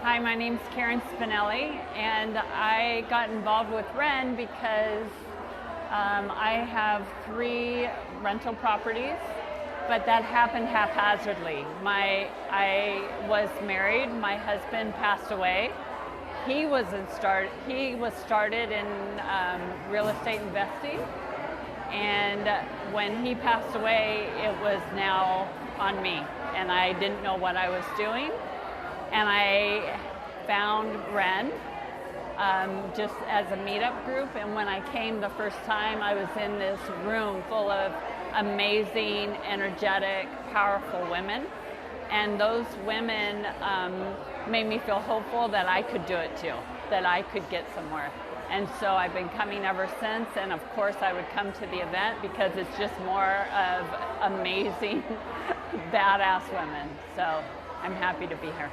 Hi, my name's Karen Spinneli, and I got involved with WREN because I have 3 rental properties, but that happened haphazardly. I was married, my husband passed away. He was started in real estate investing, and when he passed away, it was now on me, and I didn't know what I was doing. And I found WREN just as a meetup group, and when I came the first time, I was in this room full of amazing, energetic, powerful women, and those women made me feel hopeful that I could do it too, that I could get somewhere. And so I've been coming ever since, and of course I would come to the event because it's just more of amazing, badass women. So I'm happy to be here.